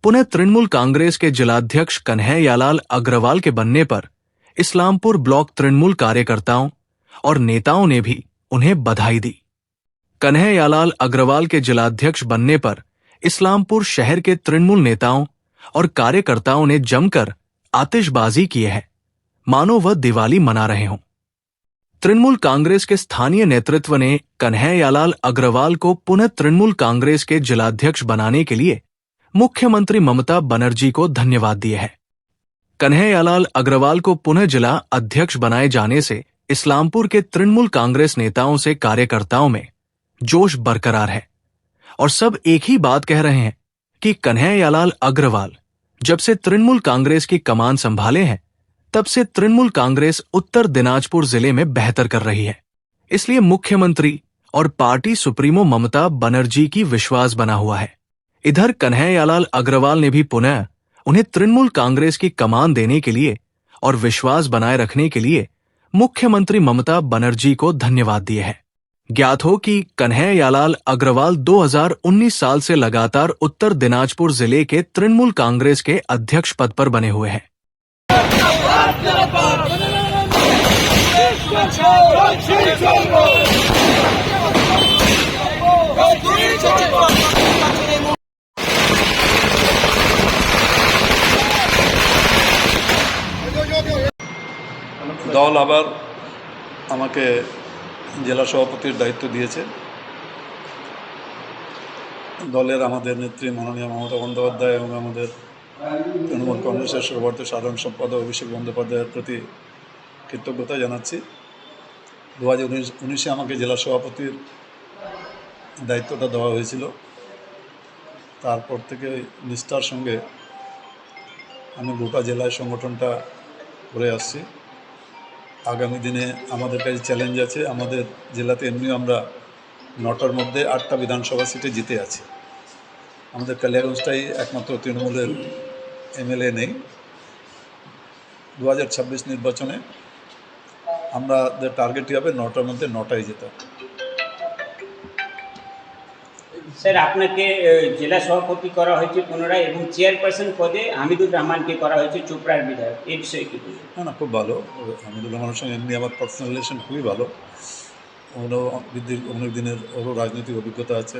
पुनः तृणमूल कांग्रेस के जिलाध्यक्ष कन्हैयालाल अग्रवाल के बनने पर इस्लामपुर ब्लॉक तृणमूल कार्यकर्ताओं और नेताओं ने भी उन्हें बधाई दी। कन्हैयालाल अग्रवाल के जिलाध्यक्ष बनने पर इस्लामपुर शहर के तृणमूल नेताओं और कार्यकर्ताओं ने जमकर आतिशबाजी की है, मानो वह दिवाली मना रहे हों। तृणमूल कांग्रेस के स्थानीय नेतृत्व ने कन्हैयालाल अग्रवाल को पुनः तृणमूल कांग्रेस के जिलाध्यक्ष बनाने के लिए मुख्यमंत्री ममता बनर्जी को धन्यवाद दिए है। कन्हैयालाल अग्रवाल को पुनः जिला अध्यक्ष बनाए जाने से इस्लामपुर के तृणमूल कांग्रेस नेताओं से कार्यकर्ताओं में जोश बरकरार है और सब एक ही बात कह रहे हैं कि कन्हैयालाल अग्रवाल जब से तृणमूल कांग्रेस की कमान संभाले हैं तब से तृणमूल कांग्रेस उत्तर दिनाजपुर जिले में बेहतर कर रही है। इसलिए मुख्यमंत्री और पार्टी सुप्रीमो ममता बनर्जी की विश्वास बना हुआ है। इधर कन्हैयालाल अग्रवाल ने भी पुनः उन्हें तृणमूल कांग्रेस की कमान देने के लिए और विश्वास बनाए रखने के लिए मुख्यमंत्री ममता बनर्जी को धन्यवाद दिए है। ज्ञात हो कि कन्हैयालाल अग्रवाल 2019 साल से लगातार उत्तर दिनाजपुर जिले के तृणमूल कांग्रेस के अध्यक्ष पद पर बने हुए हैं। দল আবার আমাকে জেলা সভাপতির দায়িত্ব দিয়েছে। দলের আমাদের নেত্রী মাননীয় মমতা বন্দ্যোপাধ্যায় এবং আমাদের তৃণমূল কংগ্রেসের সর্বভারতীয় সাধারণ সম্পাদক অভিষেক বন্দ্যোপাধ্যায়ের প্রতি কৃতজ্ঞতা জানাচ্ছি। 2019-এ আমাকে জেলা সভাপতির দায়িত্বটা দেওয়া হয়েছিল। তারপর থেকে নিষ্ঠার সঙ্গে আমি গোটা জেলায় সংগঠনটা করে আসছি। আগামী দিনে আমাদের কাছে চ্যালেঞ্জ আছে। আমাদের জেলাতে এমনিও আমরা 9টার মধ্যে 8টা বিধানসভা সিটে জিতে আছি। আমাদের কালিয়াগঞ্জটাই একমাত্র তৃণমূলের এমএলএ নেই। 2026 নির্বাচনে আমাদের টার্গেটই হবে 9টার মধ্যে 9টাই জেতা। স্যার, আপনাকে জেলা সভাপতি করা হয়েছে পুনরায় এবং চেয়ারপারসন পদে হামিদুর রহমানকে করা হয়েছে চোপড়ার বিধায়ক, এই বিষয়ে কি বলবেন? না, খুব ভালো। হামিদুর রহমানের সঙ্গে এমনি আমার পার্সোনাল রিলেশন খুবই ভালো। অনেক দিনের ওরও রাজনৈতিক অভিজ্ঞতা আছে।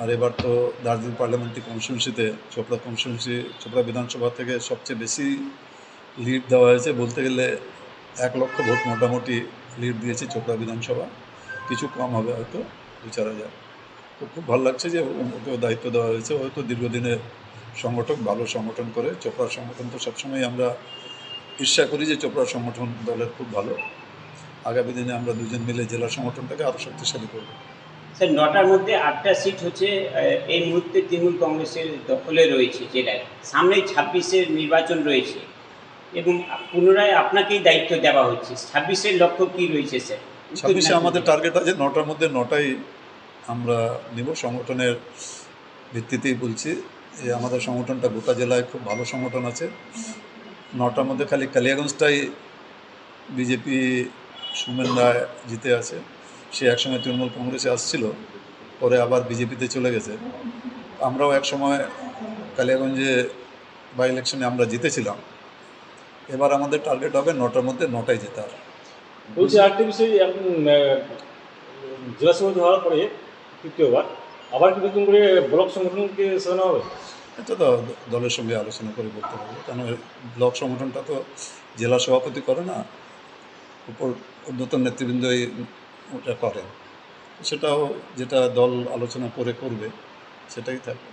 আর এবার তো দার্জিলিং পার্লামেন্টারি কনস্টিটিউয়েন্সিতে চোপড়া বিধানসভা থেকে সবচেয়ে বেশি লিড দেওয়া হয়েছে। বলতে গেলে 1 লক্ষ ভোট মোটামুটি লিড দিয়েছে চোপড়া বিধানসভা। কিছু কম হবে হয়তো 2-4 হাজার। তো খুব ভালো লাগছে যে ওকেও দায়িত্ব দেওয়া হয়েছে। হয়তো দীর্ঘদিনের সংগঠক, ভালো সংগঠন করে। চোপড়ার সংগঠন তো সবসময় আমরা ঈর্ষা করি যে চোপড়ার সংগঠন দলের খুব ভালো। আগামী দিনে আমরা দুজন মিলে জেলা সংগঠনটাকে আরও শক্তিশালী করব। স্যার, 9টার মধ্যে 8টা সিট হচ্ছে এই মুহূর্তে তৃণমূল কংগ্রেসের দখলে রয়েছে জেলায়। সামনে 26-এর নির্বাচন রয়েছে এবং পুনরায় আপনাকেই দায়িত্ব দেওয়া হচ্ছে। 26-এর লক্ষ্য কী রয়েছে স্যার? 26-এ আমাদের টার্গেট আছে 9টার মধ্যে 9টাই আমরা নিব। সংগঠনের ভিত্তিতেই বলছি যে আমাদের সংগঠনটা গোটা জেলায় খুব ভালো সংগঠন আছে। 9টার মধ্যে খালি কালিয়াগঞ্জটাই বিজেপি সুমেন রায় জিতে আছে। সে একসময় তৃণমূল কংগ্রেসে আসছিল, পরে আবার বিজেপিতে চলে গেছে। আমরাও একসময় কালিয়াগঞ্জে বাই ইলেকশনে আমরা জিতেছিলাম। এবার আমাদের টার্গেট হবে 9টার মধ্যে 9টাই জেতার। বলছি আরেকটি বিষয়, এখন জেলা সভাপতি হওয়ার পরে তৃতীয়বার আবার কি নতুন করে ব্লক সংগঠনকে সাজানো হবে? এটা তো দলের সঙ্গে আলোচনা করে বলতে হবে, কারণ ব্লক সংগঠনটা তো জেলা সভাপতি করে না, ঊর্ধ্বতন নেতৃবৃন্দই ওটা করেন। সেটাও যেটা দল আলোচনা করে করবে সেটাই থাকবে।